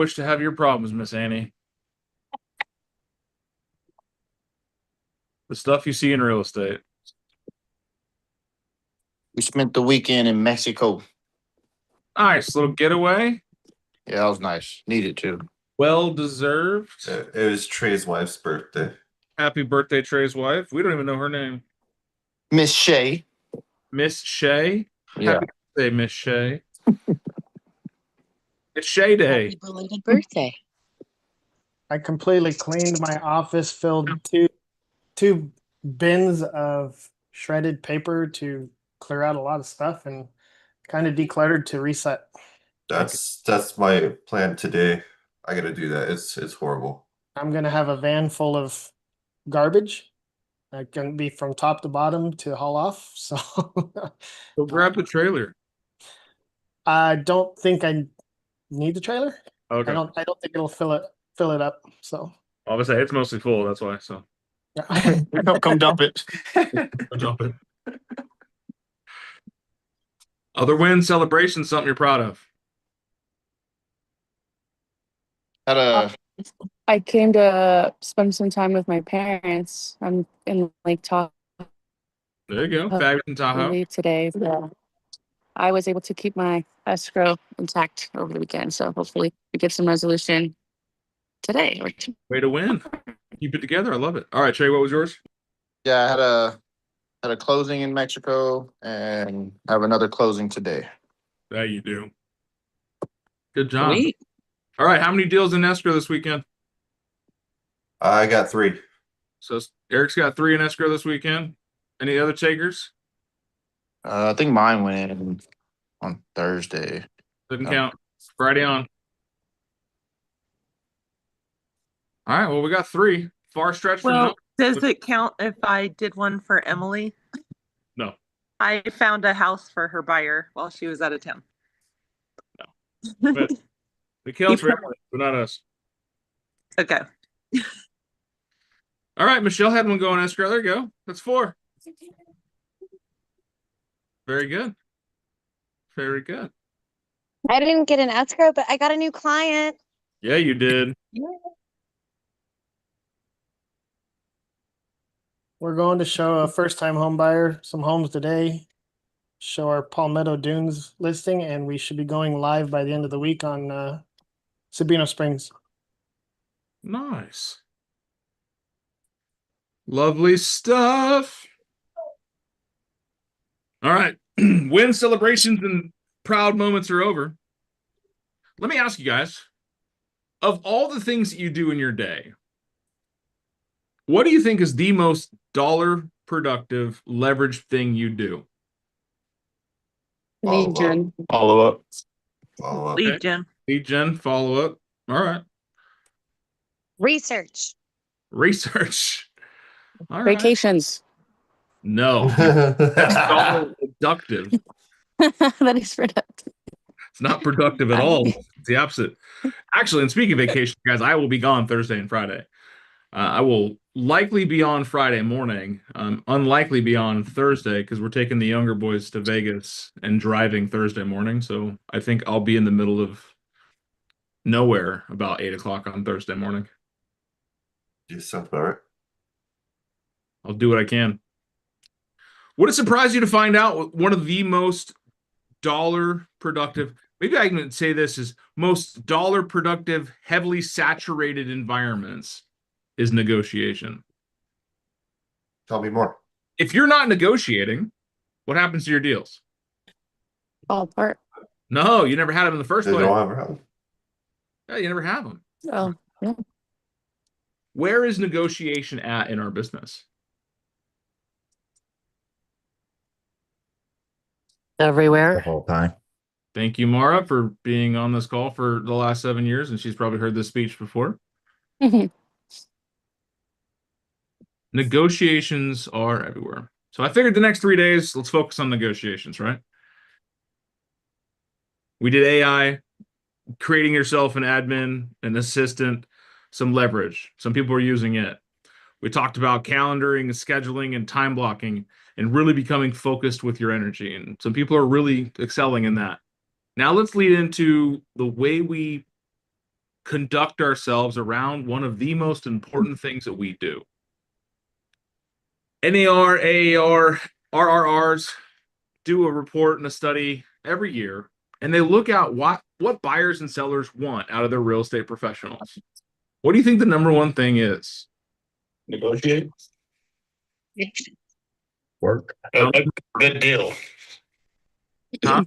Wish to have your problems, Miss Annie. The stuff you see in real estate. We spent the weekend in Mexico. Nice little getaway. Yeah, that was nice. Needed to. Well deserved. It was Trey's wife's birthday. Happy birthday, Trey's wife. We don't even know her name. Miss Shay. Miss Shay. Yeah. Happy birthday, Miss Shay. It's Shay Day. Happy belated birthday. I completely cleaned my office, filled two bins of shredded paper to clear out a lot of stuff, and kind of decluttered to reset. That's my plan today. I gotta do that. It's horrible. I'm gonna have a van full of garbage. That can be from top to bottom to haul off. So Go grab the trailer. I don't think I need the trailer. Okay. I don't think it'll fill it up. So Obviously, it's mostly full. That's why. So yeah. Don't come dump it. dump it. Other win celebration. Something you're proud of. Had a I came to spend some time with my parents. I'm in Lake Tahoe There you go. Fabulous in Tahoe. today. So I was able to keep my escrow intact over the weekend. So hopefully we get some resolution today or tomorrow. Way to win. Keep it together. I love it. All right, Trey, what was yours? yeah, I had a closing in Mexico and have another closing today. That you do. Good job. Sweet. All right, how many deals in escrow this weekend? I got 3. So Eric's got 3 in escrow this weekend. Any other takers? I think mine went in on Thursday. Didn't No. count. Friday on. All right, well, we got 3. Far stretch from Well, no. does it count if I did one for Emily? No. I found a house for her buyer while she was out of town. But it counts for Keep- everyone, but not us. Okay. All right, Michelle had one going escrow. There you go. That's 4. Very good. Very good. I didn't get an escrow, but I got a new client. Yeah, you did. We're going to show a first-time home buyer some homes today. Show our Palmetto Dunes listing, and we should be going live by the end of the week on Sabino Springs. Nice. Lovely stuff. All right. Win celebrations and proud moments are over. Let me ask you guys, of all the things that you do in your day, what do you think is the most dollar productive leveraged thing you do? Lead gen. Follow up. Follow up. Okay. Lead gen. Lead gen, follow up. All right. Research. Research. All right. Vacations. No. That's dollar productive. That is productive. It's not productive at all. It's the opposite. Actually, and speaking of vacation, guys, I will be gone Thursday and Friday. I will likely be on Friday morning. Unlikely be on Thursday because we're taking the younger boys to Vegas and driving Thursday morning. So I think I'll be in the middle of nowhere about 8 o'clock on Thursday morning. You sound about right. I'll do what I can. Would it surprise you to find out one of the most dollar productive, maybe I can say this is most dollar productive, heavily saturated environments is negotiation. Tell me more. If you're not negotiating, what happens to your deals? Fall apart. No, you never had them in the first They place. don't ever have. Yeah, you never have them. Oh, yeah. Where is negotiation at in our business? Everywhere. whole time. Thank you, Mara, for being on this call for the last 7 years, and she's probably heard this speech before. Negotiations are everywhere. So I figured the next 3 days, let's focus on negotiations, right? We did AI, creating yourself an admin, an assistant, some leverage. Some people are using it. We talked about calendaring and scheduling and time blocking and really becoming focused with your energy. And some people are really excelling in that. Now let's lead into the way we conduct ourselves around one of the most important things that we do. NAR, AAR, RRRs do a report and a study every year, and they look at what buyers and sellers want out of their real estate professionals. What do you think the number one thing is? Negotiate. Work. A good deal. Huh?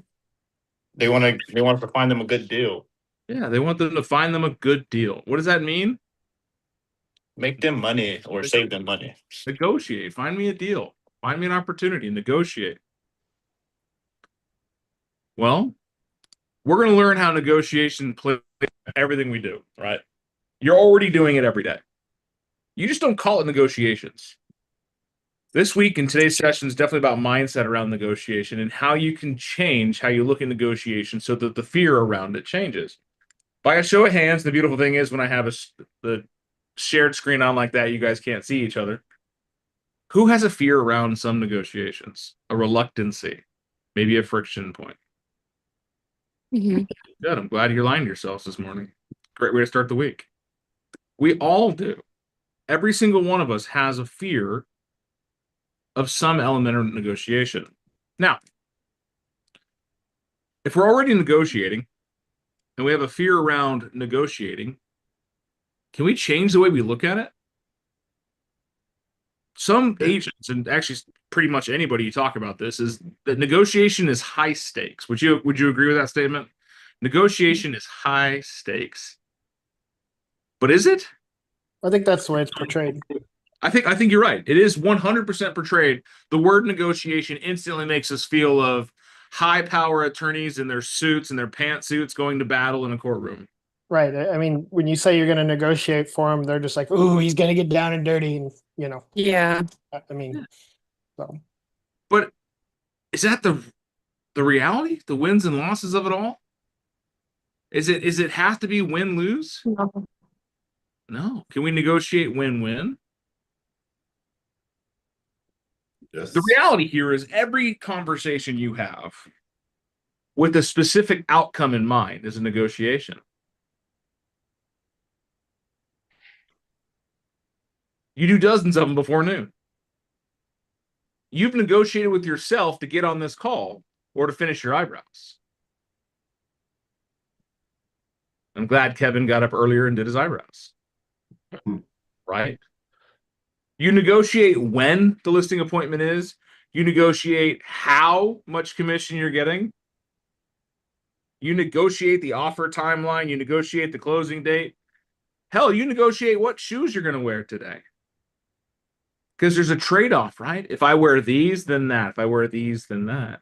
They want to find them a good deal. Yeah, they want them to find them a good deal. What does that mean? Make them money or save them money. Negotiate. Find me a deal. Find me an opportunity. Negotiate. Well, we're going to learn how negotiation plays everything we do, right? You're already doing it every day. You just don't call it negotiations. This week in today's session is definitely about mindset around negotiation and how you can change how you look at negotiation so that the fear around it changes. By a show of hands, the beautiful thing is when I have the shared screen on like that, you guys can't see each other. Who has a fear around some negotiations? A reluctancy, maybe a friction point. Mhm. Good. I'm glad you aligned yourselves this morning. Great way to start the week. We all do. Every single one of us has a fear of some element of negotiation. Now, if we're already negotiating and we have a fear around negotiating, can we change the way we look at it? Some agents, and actually pretty much anybody you talk about this, is that negotiation is high stakes. Would you agree with that statement? Negotiation is high stakes. But is it? I think that's the way it's portrayed. I think you're right. It is 100% portrayed. The word negotiation instantly makes us feel of high power attorneys in their suits and their pantsuits going to battle in a courtroom. Right. I mean, when you say you're going to negotiate for him, they're just like, "Ooh, he's going to get down and dirty," and Yeah. I mean, so But is that the reality? The wins and losses of it all? Is it have to be win-lose? No. No. Can we negotiate win-win? Yes. The reality here is every conversation you have with a specific outcome in mind is a negotiation. You do dozens of them before noon. You've negotiated with yourself to get on this call or to finish your eyebrows. I'm glad Kevin got up earlier and did his eyebrows. Right? You negotiate when the listing appointment is. You negotiate how much commission you're getting. You negotiate the offer timeline. You negotiate the closing date. Hell, you negotiate what shoes you're going to wear today. Because there's a trade-off, right? If I wear these, then that. If I wear these, then that.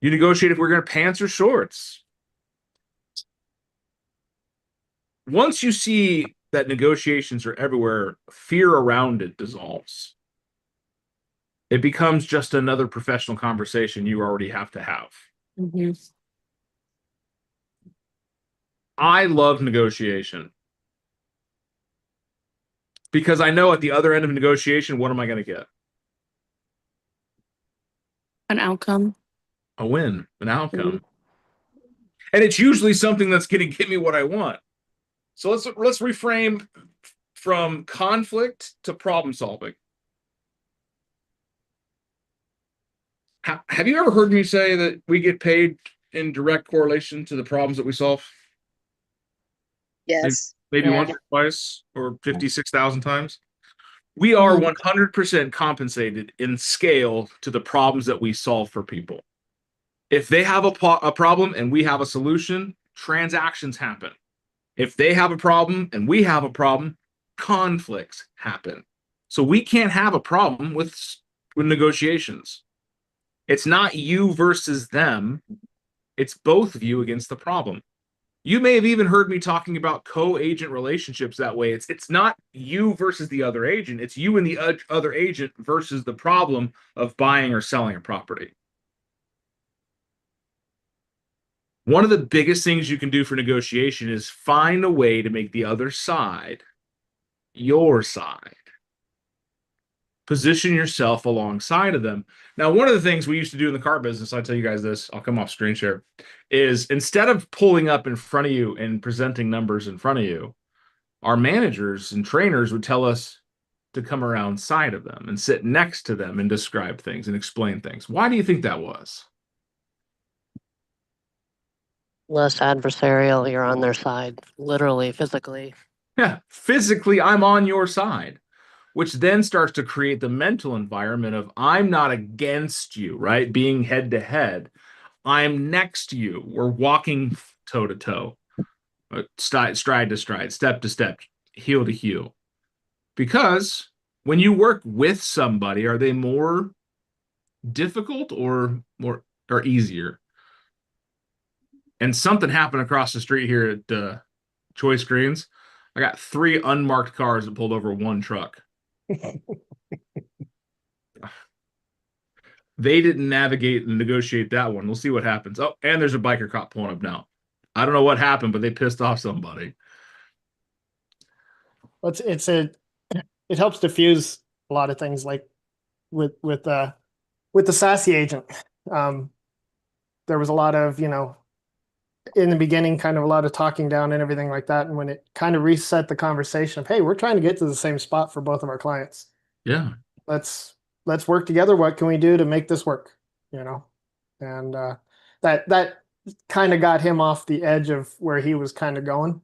You negotiate if we're going to pants or shorts. Once you see that negotiations are everywhere, fear around it dissolves. It becomes just another professional conversation you already have to have. Mhm. I love negotiation because I know at the other end of negotiation, what am I going to get? An outcome. A win, an outcome. And it's usually something that's going to give me what I want. So let's reframe from conflict to problem solving. Have you ever heard me say that we get paid in direct correlation to the problems that we solve? Yes. Maybe Yeah. once or twice or 56,000 times. We are 100% compensated in scale to the problems that we solve for people. If they have a problem and we have a solution, transactions happen. If they have a problem and we have a problem, conflicts happen. So we can't have a problem with negotiations. It's not you versus them. It's both of you against the problem. You may have even heard me talking about co-agent relationships that way. It's not you versus the other agent. It's you and the other agent versus the problem of buying or selling a property. One of the biggest things you can do for negotiation is find a way to make the other side your side. Position yourself alongside of them. Now, one of the things we used to do in the car business, I'll tell you guys this, I'll come off screen share, is instead of pulling up in front of you and presenting numbers in front of you, our managers and trainers would tell us to come around side of them and sit next to them and describe things and explain things. Why do you think that was? Less adversarial, you're on their side, literally, physically. Yeah, physically, I'm on your side, which then starts to create the mental environment of I'm not against you, right? Being head to head. I'm next to you. We're walking toe to toe, stride to stride, step to step, heel to heel. Because when you work with somebody, are they more difficult or easier? And something happened across the street here at Choice Greens. I got 3 unmarked cars that pulled over one truck. They didn't navigate and negotiate that one. We'll see what happens. Oh, and there's a biker cop pulling up now. I don't know what happened, but they pissed off somebody. It helps diffuse a lot of things, like with the SASE agent. There was a lot of, in the beginning, kind of a lot of talking down and everything like that. And when it kind of reset the conversation of, hey, we're trying to get to the same spot for both of our clients. Yeah. Let's work together. What can we do to make this work? And that kind of got him off the edge of where he was kind of going,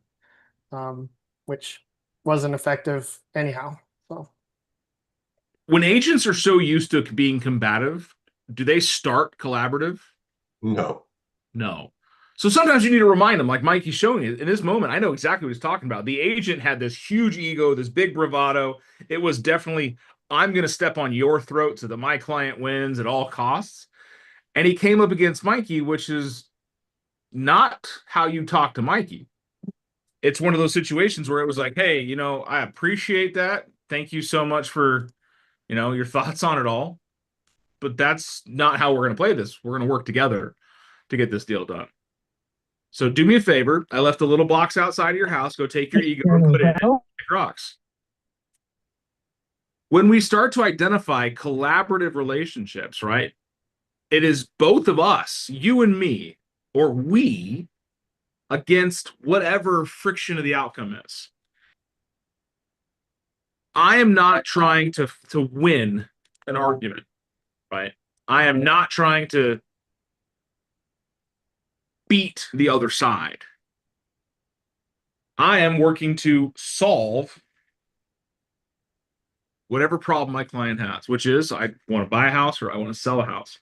which wasn't effective anyhow. So when agents are so used to being combative, do they start collaborative? No. No. So sometimes you need to remind them, like Mikey's showing you in this moment. I know exactly what he's talking about. The agent had this huge ego, this big bravado. It was definitely, I'm going to step on your throat so that my client wins at all costs. And he came up against Mikey, which is not how you talk to Mikey. It's one of those situations where it was like, hey, I appreciate that. Thank you so much for, your thoughts on it all. But that's not how we're going to play this. We're going to work together to get this deal done. So do me a favor. I left a little box outside of your house. Go take your ego and put it in like rocks. When we start to identify collaborative relationships, right? It is both of us, you and me, or we, against whatever friction of the outcome is. I am not trying to win an argument, right? I am not trying to beat the other side. I am working to solve whatever problem my client has, which is I want to buy a house or I want to sell a house.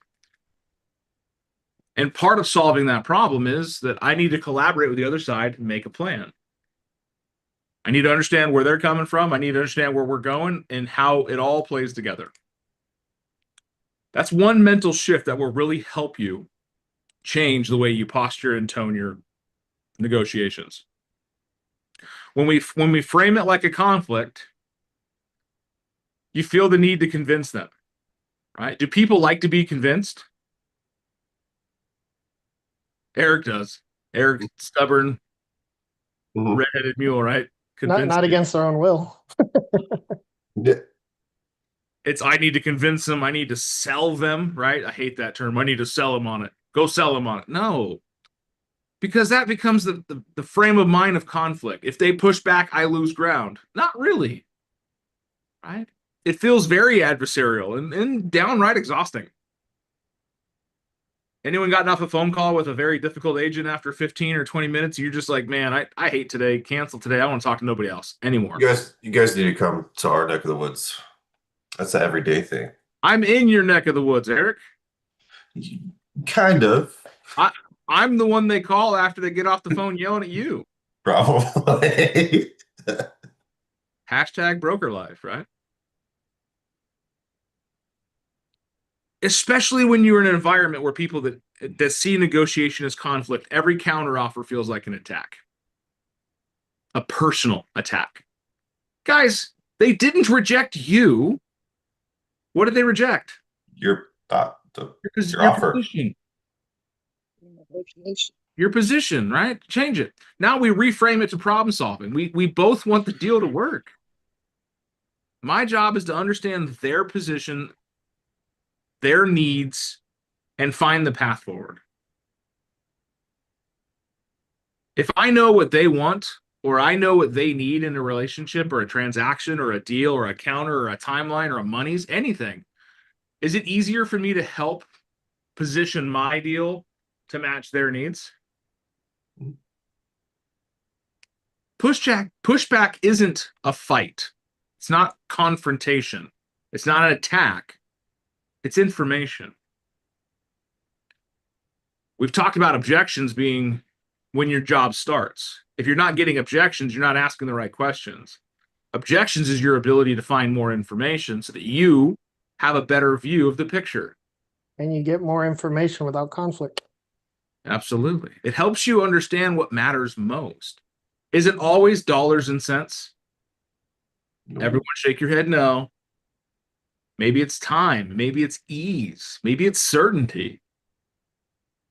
And part of solving that problem is that I need to collaborate with the other side and make a plan. I need to understand where they're coming from. I need to understand where we're going and how it all plays together. That's one mental shift that will really help you change the way you posture and tone your negotiations. When we frame it like a conflict, you feel the need to convince them, right? Do people like to be convinced? Eric does. Eric's stubborn, redheaded mule, right? Not against their own will. Yeah. It's I need to convince them. I need to sell them, right? I hate that term. I need to sell them on it. Go sell them on it. No, because that becomes the frame of mind of conflict. If they push back, I lose ground. Not really, right? It feels very adversarial and downright exhausting. Anyone gotten off a phone call with a very difficult agent after 15 or 20 minutes? You're just like, man, I hate today. Cancel today. I want to talk to nobody else anymore. You guys need to come to our neck of the woods. That's an everyday thing. I'm in your neck of the woods, Eric. Kind of. I'm the one they call after they get off the phone yelling at you. Probably. Hashtag broker life, right? Especially when you're in an environment where people that see negotiation as conflict, every counteroffer feels like an attack. A personal attack. Guys, they didn't reject you. What did they reject? Your Your offer. position. Your position, right? Change it. Now we reframe it to problem solving. We both want the deal to work. My job is to understand their position, their needs, and find the path forward. If I know what they want, or I know what they need in a relationship or a transaction or a deal or a counter or a timeline or a monies, anything, is it easier for me to help position my deal to match their needs? Pushback isn't a fight. It's not confrontation. It's not an attack. It's information. We've talked about objections being when your job starts. If you're not getting objections, you're not asking the right questions. Objections is your ability to find more information so that you have a better view of the picture. And you get more information without conflict. Absolutely. It helps you understand what matters most. Is it always dollars and cents? Everyone shake your head no. Maybe it's time. Maybe it's ease. Maybe it's certainty.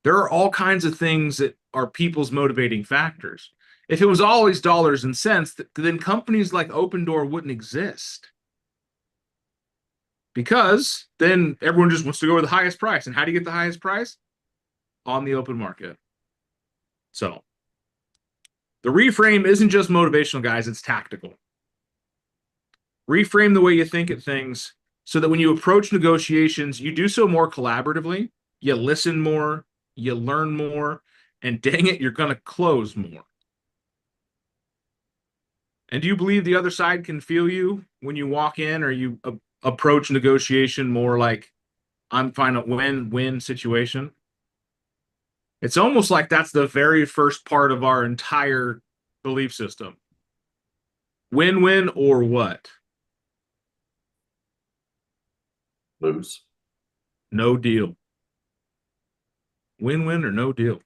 There are all kinds of things that are people's motivating factors. If it was always dollars and cents, then companies like Open Door wouldn't exist. Because then everyone just wants to go with the highest price. And how do you get the highest price? On the open market. So the reframe isn't just motivational, guys, it's tactical. Reframe the way you think at things so that when you approach negotiations, you do so more collaboratively, you listen more, you learn more, and dang it, you're going to close more. And do you believe the other side can feel you when you walk in, or you approach negotiation more like I'm finding a win-win situation? It's almost like that's the very first part of our entire belief system. Win-win or what? Lose. No deal. Win-win or no deal.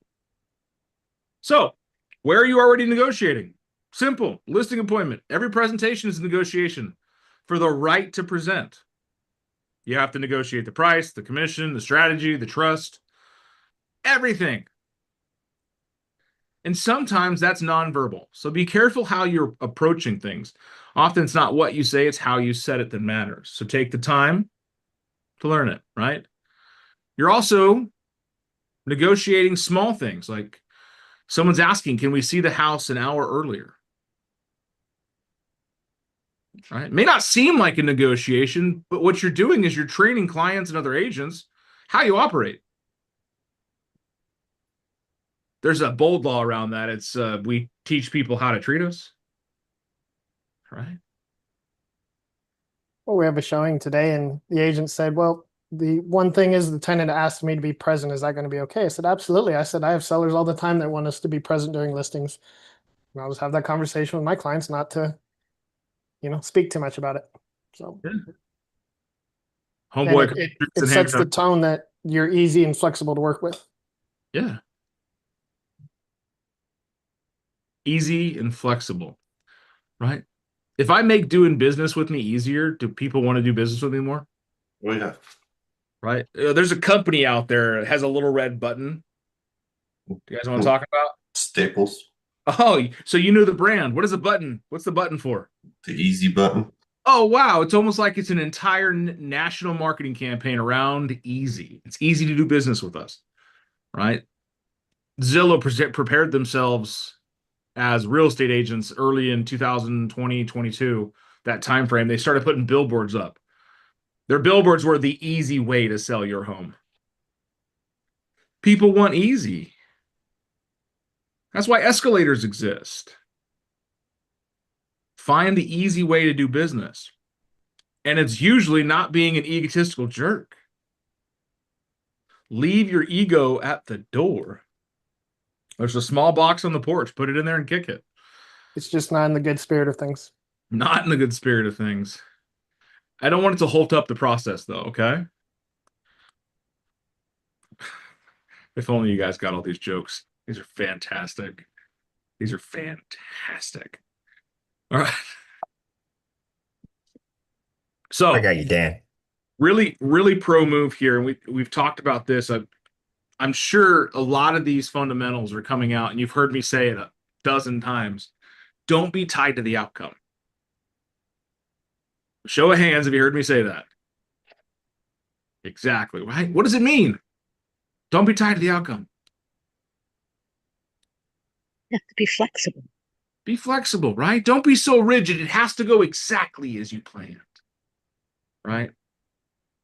So, where are you already negotiating? Simple. Listing appointment. Every presentation is a negotiation for the right to present. You have to negotiate the price, the commission, the strategy, the trust, everything. And sometimes that's nonverbal. So be careful how you're approaching things. Often it's not what you say, it's how you said it that matters. So take the time to learn it, right? You're also negotiating small things, like someone's asking, can we see the house an hour earlier? Right? It may not seem like a negotiation, but what you're doing is you're training clients and other agents how you operate. There's a bold law around that. It's we teach people how to treat us. Right? Well, we have a showing today, and the agent said, well, the one thing is the tenant asked me to be present. Is that going to be okay? I said, absolutely. I said, I have sellers all the time that want us to be present during listings. And I'll just have that conversation with my clients, not to, speak too much about it. So Homeboy, it sets the tone that you're easy and flexible to work with. Yeah. Easy and flexible, right? If I make doing business with me easier, do people want to do business with me more? Oh yeah. Right? There's a company out there that has a little red button. Do you guys want to talk about? Staples. Oh, so you know the brand. What is the button? What's the button for? The easy button. Oh, wow. It's almost like it's an entire national marketing campaign around easy. It's easy to do business with us, right? Zillow prepared themselves as real estate agents early in 2020, 22, that time frame. They started putting billboards up. Their billboards were the easy way to sell your home. People want easy. That's why escalators exist. Find the easy way to do business. And it's usually not being an egotistical jerk. Leave your ego at the door. There's a small box on the porch. Put it in there and kick it. It's just not in the good spirit of things. Not in the good spirit of things. I don't want it to hold up the process, though, okay? If only you guys got all these jokes. These are fantastic. These are fantastic. All right. So I got you, Dan. really, really pro move here. And we've talked about this. I'm sure a lot of these fundamentals are coming out, and you've heard me say it a dozen times. Don't be tied to the outcome. Show of hands if you heard me say that. Exactly, right? What does it mean? Don't be tied to the outcome. You have to be flexible. Be flexible, right? Don't be so rigid. It has to go exactly as you planned, right?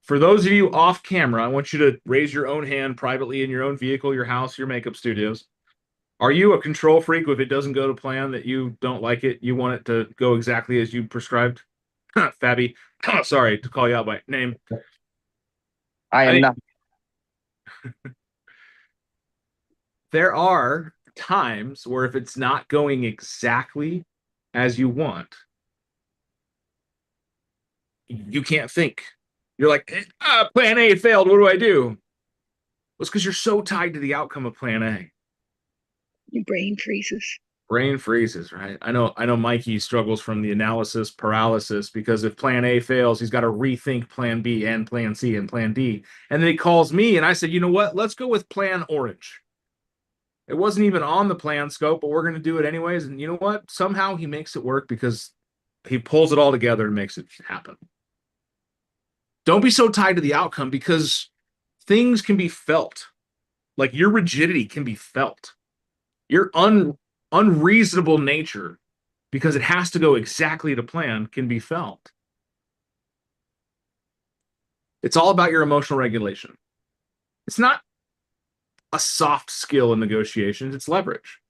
For those of you off camera, I want you to raise your own hand privately in your own vehicle, your house, your makeup studios. Are you a control freak if it doesn't go to plan, that you don't like it, you want it to go exactly as you prescribed? Fabby, sorry to call you out by name. I am not. There are times where if it's not going exactly as you want, you can't think. You're like, plan A failed. What do I do? Well, it's because you're so tied to the outcome of plan A. Your brain freezes. Brain freezes, right? I know Mikey struggles from the analysis paralysis, because if plan A fails, he's got to rethink plan B and plan C and plan D. And then he calls me and I said, you know what? Let's go with plan orange. It wasn't even on the plan scope, but we're going to do it anyways. And you know what? Somehow he makes it work because he pulls it all together and makes it happen. Don't be so tied to the outcome, because things can be felt. Like your rigidity can be felt. Your unreasonable nature, because it has to go exactly to plan, can be felt. It's all about your emotional regulation. It's not a soft skill in negotiations, it's leverage.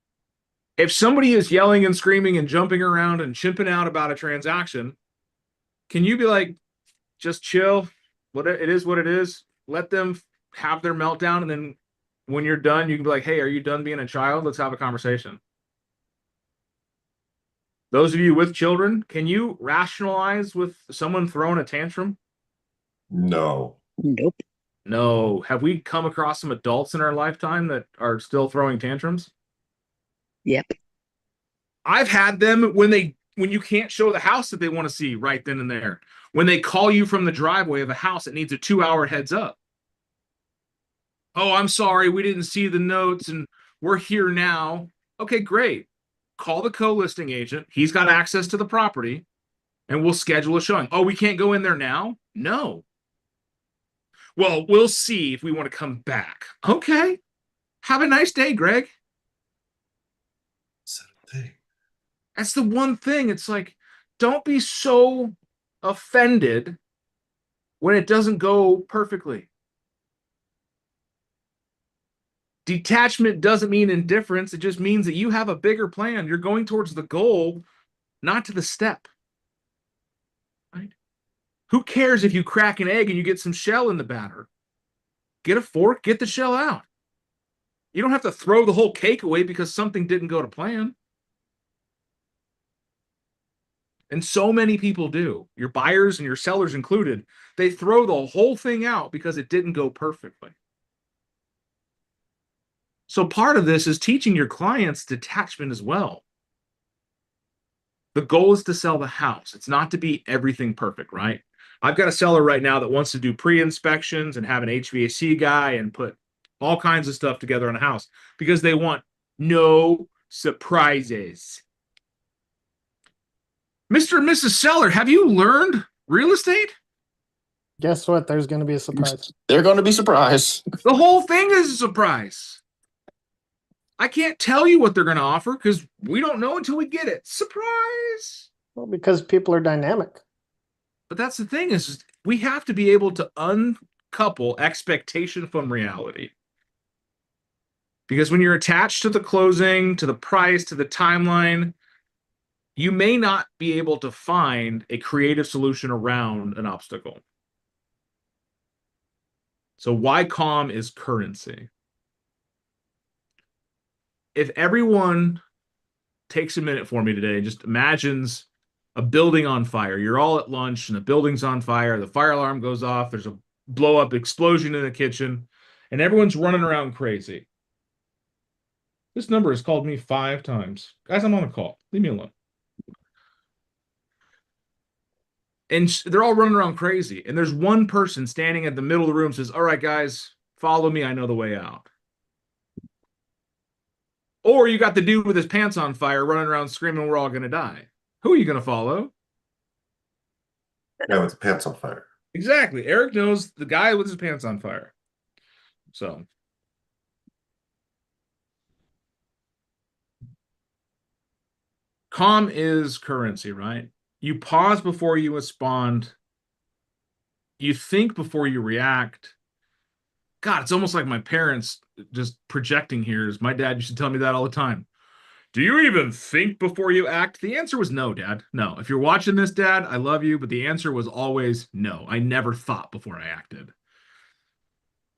If somebody is yelling and screaming and jumping around and chimping out about a transaction, can you be like, just chill, it is what it is, let them have their meltdown, and then when you're done, you can be like, hey, are you done being a child? Let's have a conversation. Those of you with children, can you rationalize with someone throwing a tantrum? No. Nope. No. Have we come across some adults in our lifetime that are still throwing tantrums? Yep. I've had them when you can't show the house that they want to see right then and there. When they call you from the driveway of a house that needs a 2-hour heads up. Oh, I'm sorry, we didn't see the notes and we're here now. Okay, great. Call the co-listing agent. He's got access to the property and we'll schedule a showing. Oh, we can't go in there now? No. Well, we'll see if we want to come back. Okay. Have a nice day, Greg. That's the one thing. It's like, don't be so offended when it doesn't go perfectly. Detachment doesn't mean indifference. It just means that you have a bigger plan. You're going towards the goal, not to the step. Right? Who cares if you crack an egg and you get some shell in the batter? Get a fork, get the shell out. You don't have to throw the whole cake away because something didn't go to plan. And so many people do, your buyers and your sellers included. They throw the whole thing out because it didn't go perfectly. So part of this is teaching your clients detachment as well. The goal is to sell the house. It's not to be everything perfect, right? I've got a seller right now that wants to do pre-inspections and have an HVAC guy and put all kinds of stuff together on a house because they want no surprises. Mr. and Mrs. Seller, have you learned real estate? Guess what? There's going to be a surprise. They're going to be surprised. The whole thing is a surprise. I can't tell you what they're going to offer because we don't know until we get it. Surprise! Well, because people are dynamic. But that's the thing is we have to be able to uncouple expectation from reality. Because when you're attached to the closing, to the price, to the timeline, you may not be able to find a creative solution around an obstacle. So why calm is currency. If everyone takes a minute for me today and just imagines a building on fire, you're all at lunch and the building's on fire, the fire alarm goes off, there's a blow up explosion in the kitchen, and everyone's running around crazy. This number has called me 5 times. Guys, I'm on a call. Leave me alone. And they're all running around crazy. And there's one person standing at the middle of the room says, all right, guys, follow me. I know the way out. Or you got the dude with his pants on fire running around screaming, we're all going to die. Who are you going to follow? Guy with the pants on fire. Exactly. Eric knows the guy with his pants on fire. So. Calm is currency, right? You pause before you respond. You think before you react. God, it's almost like my parents just projecting here. My dad used to tell me that all the time. Do you even think before you act? The answer was no, Dad. No. If you're watching this, Dad, I love you, but the answer was always no. I never thought before I acted.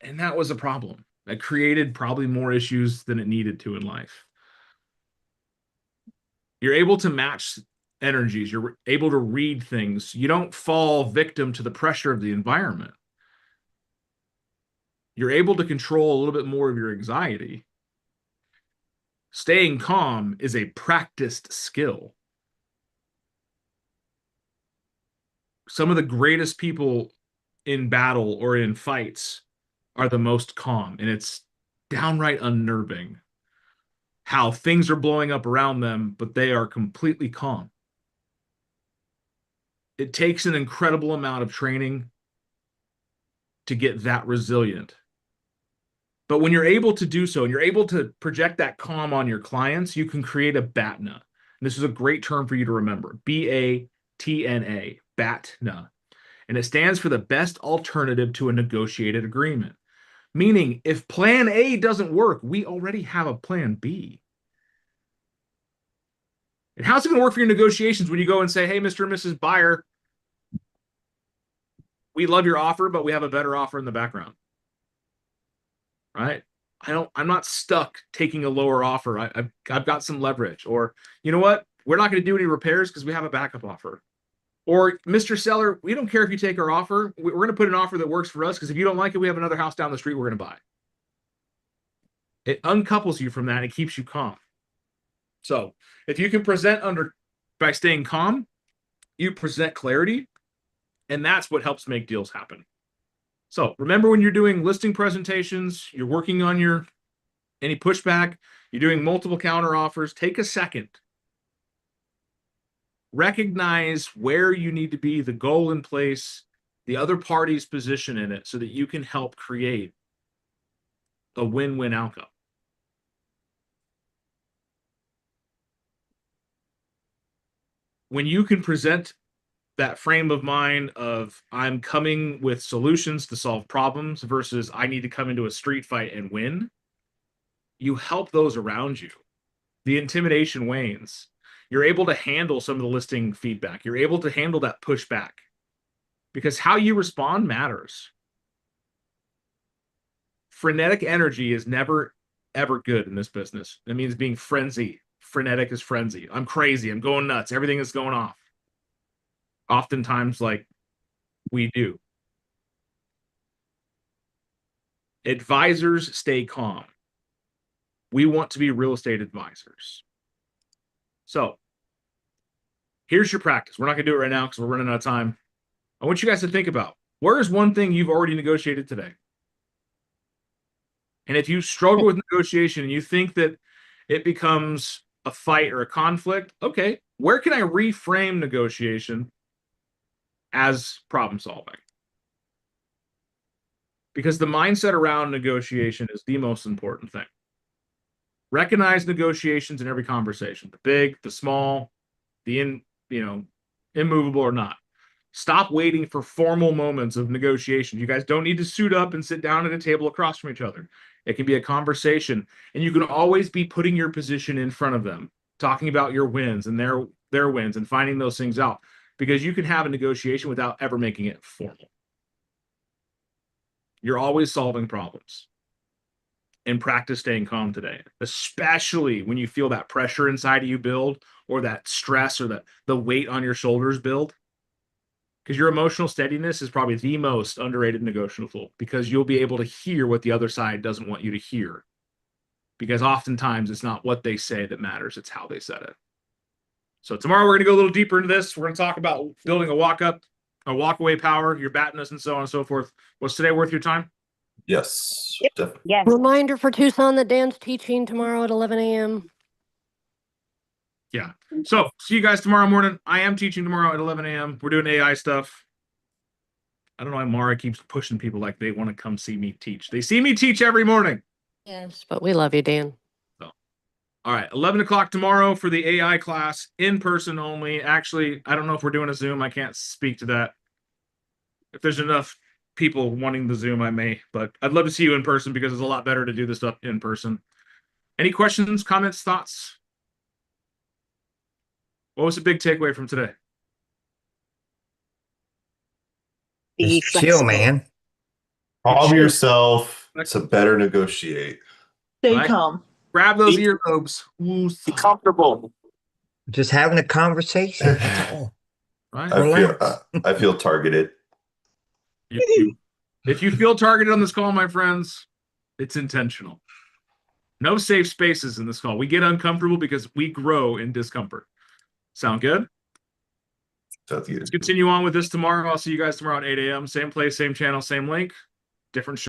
And that was a problem. That created probably more issues than it needed to in life. You're able to match energies. You're able to read things. You don't fall victim to the pressure of the environment. You're able to control a little bit more of your anxiety. Staying calm is a practiced skill. Some of the greatest people in battle or in fights are the most calm, and it's downright unnerving how things are blowing up around them, but they are completely calm. It takes an incredible amount of training to get that resilient. But when you're able to do so and you're able to project that calm on your clients, you can create a BATNA. And this is a great term for you to remember. BATNA, BATNA. And it stands for the best alternative to a negotiated agreement. Meaning, if plan A doesn't work, we already have a plan B. And how's it going to work for your negotiations when you go and say, hey, Mr. and Mrs. Buyer, we love your offer, but we have a better offer in the background. Right? I'm not stuck taking a lower offer. I've got some leverage. Or, you know what? We're not going to do any repairs because we have a backup offer. Or, Mr. Seller, we don't care if you take our offer. We're going to put an offer that works for us because if you don't like it, we have another house down the street we're going to buy. It uncouples you from that. It keeps you calm. So if you can present by staying calm, you present clarity, and that's what helps make deals happen. So remember, when you're doing listing presentations, you're working on any pushback, you're doing multiple counter offers, take a second. Recognize where you need to be, the goal in place, the other party's position in it, so that you can help create a win-win outcome. When you can present that frame of mind of I'm coming with solutions to solve problems versus I need to come into a street fight and win, you help those around you. The intimidation wanes. You're able to handle some of the listing feedback. You're able to handle that pushback because how you respond matters. Frenetic energy is never, ever good in this business. It means being frenzy. Frenetic is frenzy. I'm crazy. I'm going nuts. Everything is going off. Oftentimes, like we do. Advisors stay calm. We want to be real estate advisors. So here's your practice. We're not going to do it right now because we're running out of time. I want you guys to think about, where is one thing you've already negotiated today? And if you struggle with negotiation and you think that it becomes a fight or a conflict, okay, where can I reframe negotiation as problem solving? Because the mindset around negotiation is the most important thing. Recognize negotiations in every conversation, the big, the small, the immovable or not. Stop waiting for formal moments of negotiation. You guys don't need to suit up and sit down at a table across from each other. It can be a conversation, and you can always be putting your position in front of them, talking about your wins and their wins and finding those things out, because you can have a negotiation without ever making it formal. You're always solving problems. And practice staying calm today, especially when you feel that pressure inside of you build, or that stress or the weight on your shoulders build. Because your emotional steadiness is probably the most underrated negotiable, because you'll be able to hear what the other side doesn't want you to hear. Because oftentimes it's not what they say that matters, it's how they said it. So tomorrow we're going to go a little deeper into this. We're going to talk about building a walk-away power, your BATNA, and so on and so forth. Was today worth your time? Yes. Yep. Definitely. Yes. Reminder for Tucson that Dan's teaching tomorrow at 11 a.m. Yeah. So see you guys tomorrow morning. I am teaching tomorrow at 11 a.m. We're doing AI stuff. I don't know why Mara keeps pushing people like they want to come see me teach. They see me teach every morning. Yes, but we love you, Dan. All right, 11 o'clock tomorrow for the AI class, in person only. Actually, I don't know if we're doing a Zoom. I can't speak to that. If there's enough people wanting the Zoom, I may, but I'd love to see you in person because it's a lot better to do this stuff in person. Any questions, comments, thoughts? What was the big takeaway from today? Be Just chill, flexible. man. Calm yourself to better negotiate. Stay Right. calm. Grab those earlobes. Be comfortable. Just having a conversation. That's all. Right? I feel targeted. If you feel targeted on this call, my friends, it's intentional. No safe spaces in this call. We get uncomfortable because we grow in discomfort. Sound good? Sounds good. Let's continue on with this tomorrow. I'll see you guys tomorrow at 8 a.m. Same place, same channel, same link, different show.